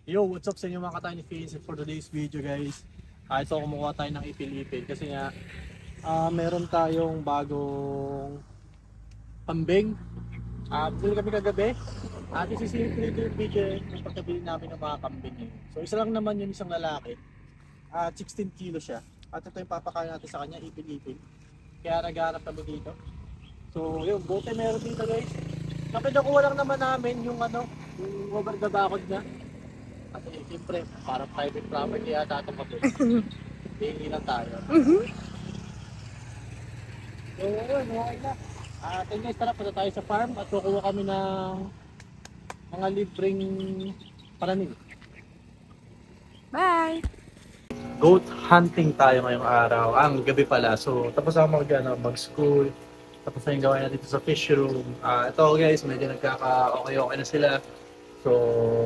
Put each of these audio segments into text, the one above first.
Yo, what's up sa inyo mga katay ni Fins? For today's video guys, ito kumukuha tayo ng ipil-ipil kasi nga meron tayong bagong kambing. Bili kami kagabi at isisilip ko dito yung video yung pagkabili namin ng mga kambing eh. So isa lang naman yun, isang lalaki at 16 kilo siya. At ito yung papakain natin sa kanya, ipil-ipil. Kaya naghahanap kami dito. So yun, buti meron dito guys. Nakinukuha lang naman namin yung yung over the bakod na. Kasi siyempre, parang private property yata itong kapit. Hindi lang tayo. So, yun, okay na. Guys, tara, punta tayo sa farm at kukuha kami ng mga libreng paraning. Bye! Goat hunting tayo ngayong araw. Gabi pala. So, tapos ako mag-school. Tapos na yung gawain natin dito sa fish room. Ito guys, medyo nagkaka-okay na sila. So,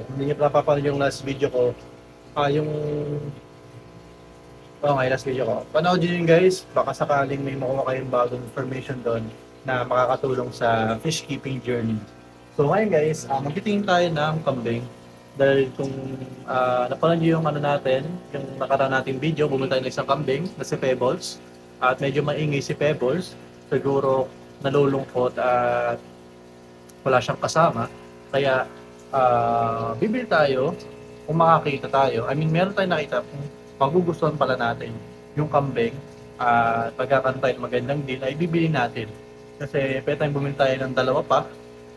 kung hindi nyo napapanood yung last video ko, last video ko. Panood nyo yun guys, baka sakaling may makuha kayong bagong information doon na makakatulong sa fish keeping journey. So ngayon guys, magtitingin tayo ng kambing. Dahil kung napanood nyo yung natin, yung nakaraan nating video, bumili tayo ng isang kambing na si Pebbles. At medyo maingay si Pebbles. Siguro nalulungkot at wala siyang kasama. Kaya bibili tayo kung makakita tayo. I mean, meron tayong nakita kung magugustuhan pala natin yung kambing at pagkakantay magandang deal ay bibili natin. Kasi pwede tayong bumili tayo ng dalawa pa.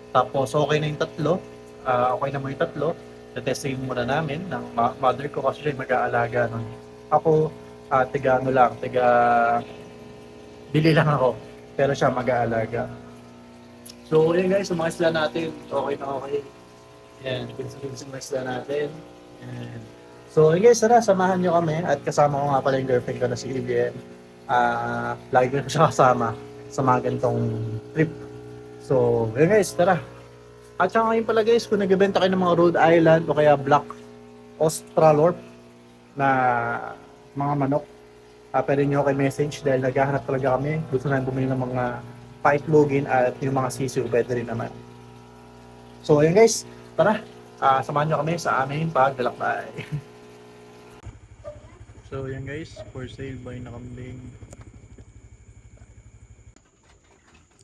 Tapos okay na yung tatlo. Okay na mo yung tatlo. Testing muna namin ng mother ko kasi siya mag-aalaga nun. Ako, tiga bili lang ako. Pero siya mag-aalaga. So yun guys, mga isla natin. Okay na okay. Yan, pinsin mga isla natin. Yan. So yun guys, tara, samahan nyo kami. At kasama ko nga pala yung girlfriend ko na si Vivian. Lagi ko siya kasama sa mga ganitong trip. So yun guys, tara. At saka ngayon pala guys, kung nagbebenta kayo ng mga Rhode Island o kaya Black Australorp na mga manok, pwede nyo kayo message dahil naghahanap talaga kami. Gusto namin bumili ng mga paitlogin at yung mga sisiu, pwede rin naman. So yun guys, tara, samahan nyo kami sa aming paglalakbay. So yan guys, for sale by na kambing.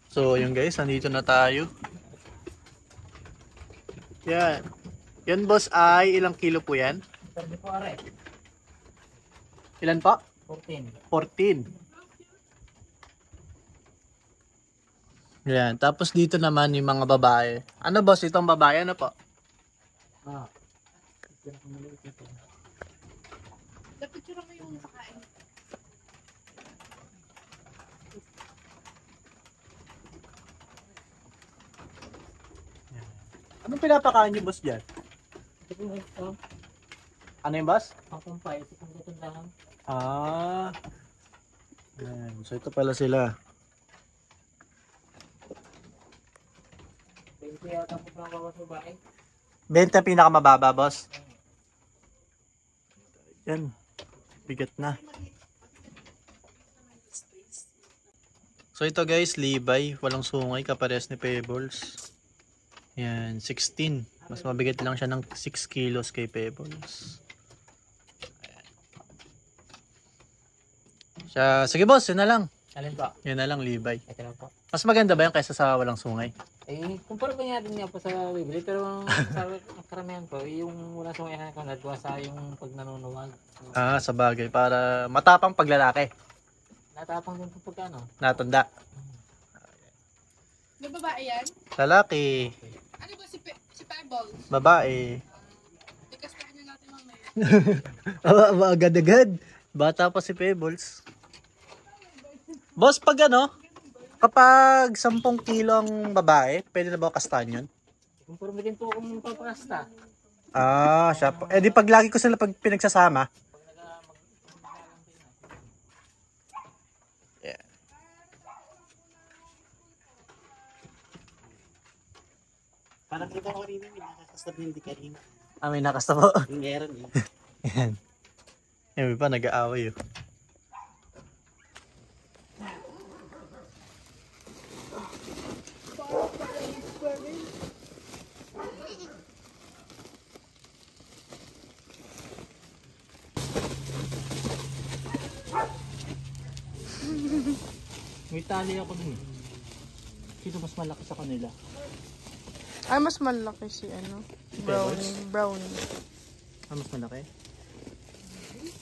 So yun guys, nandito na tayo. Yan. Yan boss ay ilang kilo po yan? 34. Ilan pa? 14. 14. Yan. Tapos dito naman yung mga babae. Ano boss, itong babae ano po? Napicture mo yung pakain. Anong pinapakain niyo boss dyan? Ano yung boss? Ang pay, itong gutundahan. Yan. So ito pala sila. 20 yata po ng bawas babae. 20 pinakamababa boss. Yan. Bigat na. So ito guys, Levi. Walang sungay, kapares ni Pebbles. Yan, 16. Mas mabigat lang siya ng 6 kilos kay Pebbles. Sige boss, yun na lang. Alin po? Yun na lang, Levi. Ito lang po. Mas maganda ba yung kaysa sa walang sungay? Kumpara pa natin nga po sa Bibli, pero sa karamihan po, yung wala sa mga ko nagawa sa yung pag nanunuwag. Sa bagay. Para matapang paglalaki. Natapang din po pagka Natanda. Na babae yan? Lalaki. Ano ba si Pebbles? Babae. Likas na kanya natin mamaya. Agad-agad. Bata pa si Pebbles. Boss, kapag 10 kilo ang babae, pwede na ba kastaan yun? Kumpara din po kung papakasta. Siya po. Di pag lagi ko sila pinagsasama. Yeah. Parang kita ko rin yung nakakasta din di kanina. May nakasta po. Meron eh. Yan. Yan pa, nag-aaway yun. May tali ako dun eh. Sino mas malaki sa kanila? Ay, mas malaki si ano? Brownie. Brownie. Ah, mas malaki?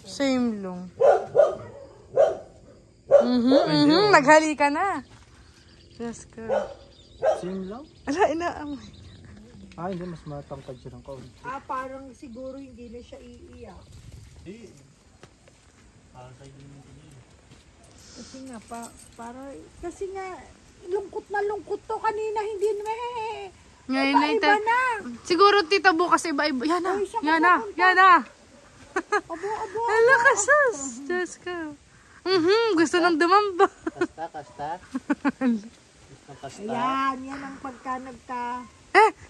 Same long. Naghali ka na. Yes, ka. Same lang? Ala, inaamoy. Ah, hindi. Mas matangkad siya ng kaunti. Parang siguro hindi na siya iiyak. Hindi. Ah, sa'yo naman din. Kasi nga, kasi nga, lungkot to kanina, hindi na Ngayon na iba na. Siguro tita bukas iba-iba. Yan na. Ay, siya Yan na. pupunta. Yan na. Abo. Ala ka, sus. Diyos ka. Gusto nang dumamba. Kasta. Ayan, yan ang pagka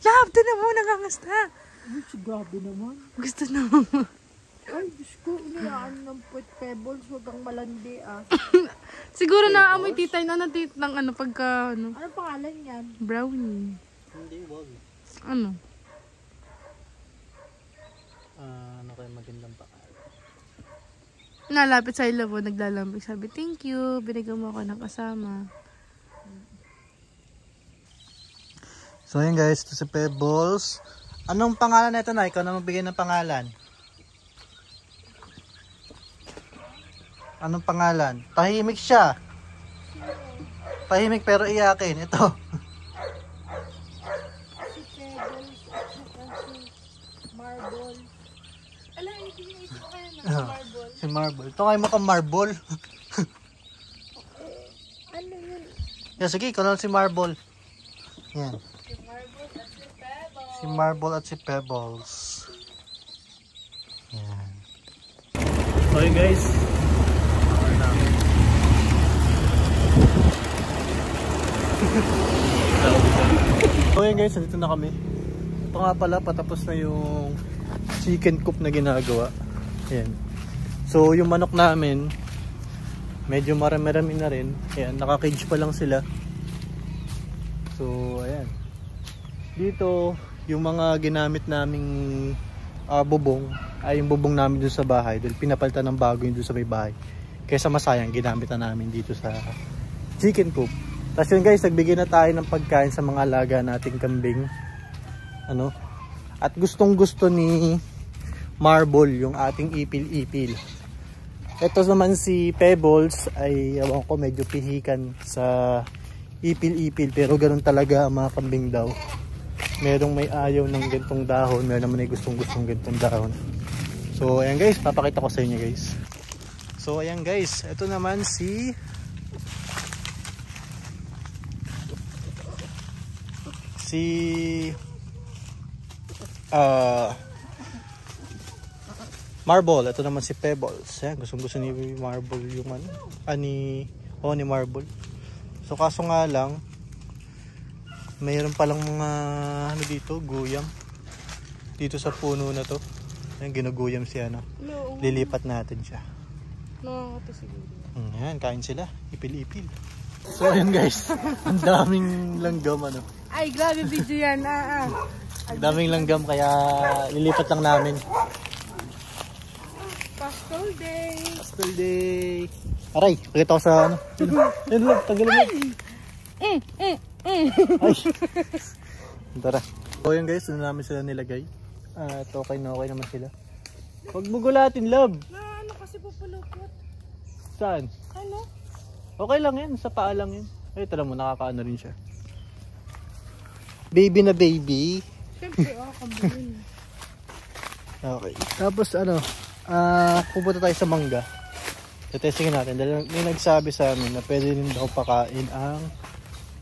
Love, doon na mo nangangasta. Ay, grabe naman. Gusto na mo. Ay, Diyos ko, inayaan ng pebbles, huwag kang malandi Siguro naamoy tita yun. Ano pagka, ano? Ano pangalan yan? Brownie. Hindi, wag. Ano? Ano kayo magandang pakal? Nalapit sa ilabo, naglalambing. Sabi, thank you. Binigyan mo ako ng kasama. So yun guys, ito si Pebbles. Anong pangalan na ito na? Ikaw na magbigay ng pangalan. Anong pangalan? Tahimik siya. Tahimik pero iyakin. Ito. Si Pebbles at si Marble. Ala, hindi yung ito kaya na. Marble. Si Marble. Ito kayo mukhang Marble. Ano yun? Yan, sige, ikaw na si Marble. Yan. Si Marble at si Pebble. Si Marble at si Pebbles. Yan. So yun guys. So yun guys, nandito na kami. Ito nga pala, patapos na yung chicken coop na ginagawa. Ayan. So yung manok namin, medyo marami-rami na rin. Ayan, naka-cage pa lang sila. So ayan. Dito, yung mga ginamit naming bubong, ay yung bubong namin dun sa bahay. Dahil pinapalitan ng bago yung dun sa may bahay. Kaysa masayang, ginamit na namin dito sa chicken coop. Tapos yun guys, nagbigay na tayo ng pagkain sa mga alaga nating kambing. Ano? At gustong gusto ni Marble yung ating ipil-ipil. Ito naman si Pebbles ay ewan ko, medyo pihikan sa ipil-ipil. Pero ganun talaga ang mga kambing daw. Merong may ayaw ng gantong dahon, meron naman ay gustong-gustong gantong dahon. So ayan guys, papakita ko sa inyo guys. So ayan guys, ito naman si Marble. Ito naman si Pebbles. Ayan, gustong-gusto ni Marble yung ano, ni Marble. So kaso nga lang, mayroon palang mga ano dito, guyam dito sa puno na to. Ayan, ginuguyam si ano. No. Lilipat natin siya. No, ito siguro. Ayan, kain sila. Ipil-ipil. So ayan guys, ang daming langgam ano. Ay, grabe video yan. Ang daming langgam kaya lilipat lang namin. Pastel day. Pastel day. Aray, pakita ko sa ano. Ayun lang, tanggalin mo. Ay. Tara. So yun guys, doon namin sila nilagay. At okay na okay naman sila. Huwag mo gulatin, love. Ano kasi pupulupot? Saan? Ano? Okay lang yan, sa paa lang yan. Ay, tala mo, nakakaano rin siya. Baby na baby. Siyempre, kambing. Okay. Tapos ano, pupunta tayo sa mangga. Testingin natin dahil may nagsabi sa amin na pwede rin daw pakain ang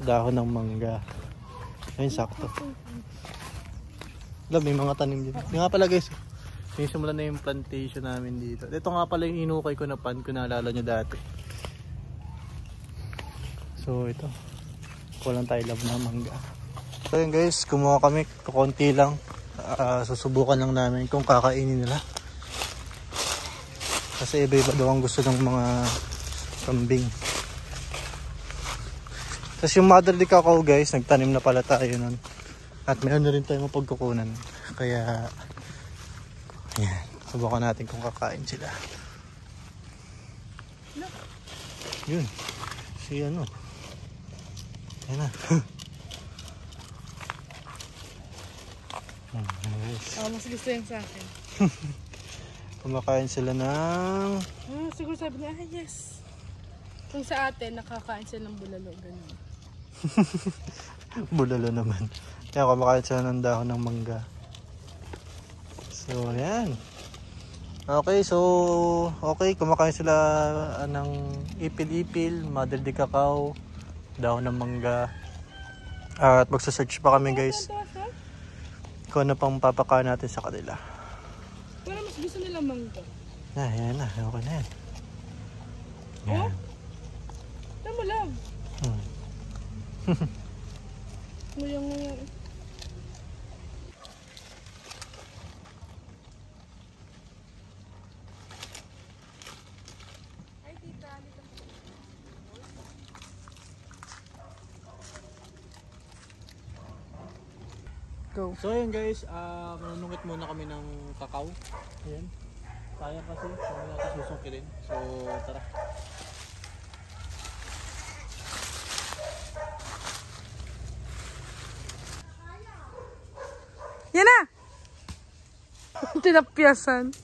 dahon ng mangga. Ayun, sakto. Alam, may mga tanim dito. Yung nga pala guys, yung simula na yung plantation namin dito. Ito nga pala yung inukay ko na pan, kung naalala nyo dati. So ito, kulang tayo love na mangga. So yun guys, kumuha kami, kukunti lang. Susubukan lang namin kung kakainin nila. Kasi iba-iba daw ang gusto ng mga kambing. Tapos yung mother de cacao guys, nagtanim na pala tayo nun. At may ano rin tayo mapagkukunan. Kaya, ayan. Subukan natin kung kakain sila. Yun. Si ano. Ayan na. Nice. Mas gusto yung sa akin. Kumakain sila ng... Siguro sabi niya, yes. Kung sa atin, nakakain sila ng bulalo, ganun. Bulalo naman. Kaya kumakain sila ng dahon ng mangga. So, ayan. Okay, kumakain sila ng ipil-ipil, mother de cacao, dahon ng mangga. At magsa-search pa kami guys kung ano pang papakain natin sa kanila. Pero mas gusto nila mangga. Yan na. Okay na yan. Yan. Tama lang. Nguyang. Go. So yun guys, manunungkit muna kami ng kakao. Ayan. Sayang kasi, kami natin susungkirin. So tara. Yan na! Tinapyasan.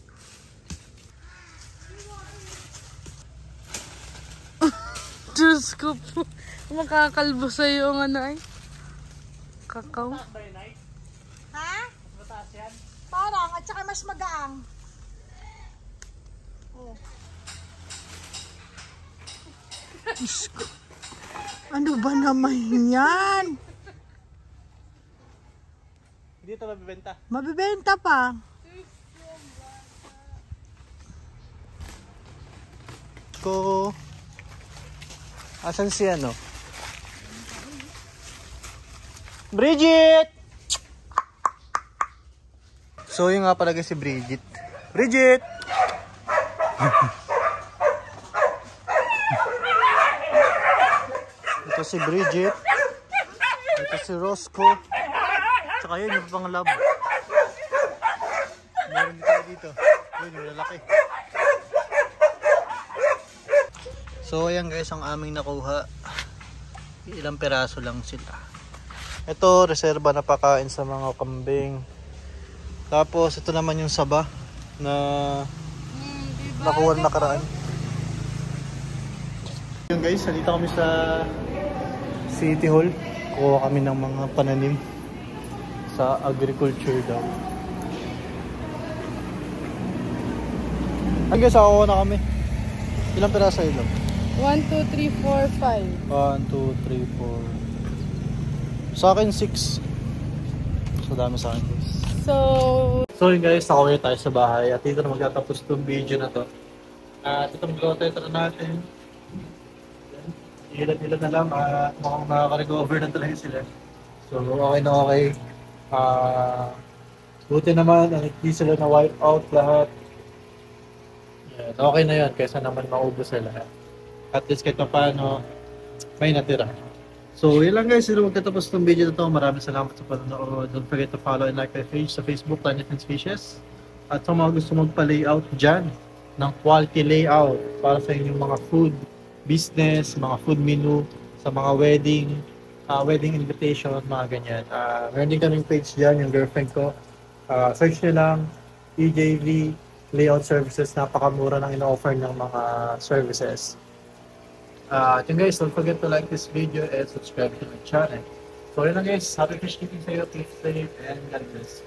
Diyos ko po. Makakalbo sa'yo ang ano ay. Kakao. Ha? Parang, at saka mas magaang. Oh. Diyos ko. Ano ba naman yan? Hindi ito mabibenta. Mabibenta pa. Ko. Asan si ano? Bridget! So yung nga pala si Bridget. Bridget! Ito si Bridget. Ito si Roscoe. Tsaka yun yung pang lab. Meron dito dito. Yun yung lalaki. So ayan guys ang aming nakuha. Ilang peraso lang sila. Ito reserba na pakain sa mga kambing. Tapos ito naman yung saba na nakuha na nakaraan. Yun guys, nandito kami sa City Hall. Kuha kami ng mga pananim sa agriculture daw. Ay guys, ako na kami. Ilang peraso ito? 1, 2, 3, 4, 5. 1, 2, 3, 4. Sa akin 6. So dami sa akin guys. So yun guys, nakauwi tayo sa bahay at dito na magtatapos itong video na to. At ito mag-rotate na natin. Ilan-ilan na lang at mukhang nakaka-recover na talaga sila. So okay na okay. Buti naman, hindi sila na wipe out lahat. Yan, okay na yun kaysa naman maubos sila. At least kahit paano may natira. So yun lang guys, yun lang magtatapos itong video na to. Maraming salamat sa panonood. Don't forget to follow and like my page sa Facebook, Planet and Species. At sa mga gusto magpa-layout dyan ng quality layout para sa inyong mga food business, mga food menu, sa mga wedding invitation, mga ganyan. Meron din kaming page dyan, yung girlfriend ko. Search nyo lang, EJV Layout Services. Napakamura ng ino-offer ng mga services. Yun guys, don't forget to like this video and subscribe to my channel. So yun lang guys, happy fish keeping sa'yo, keep safe, and God bless.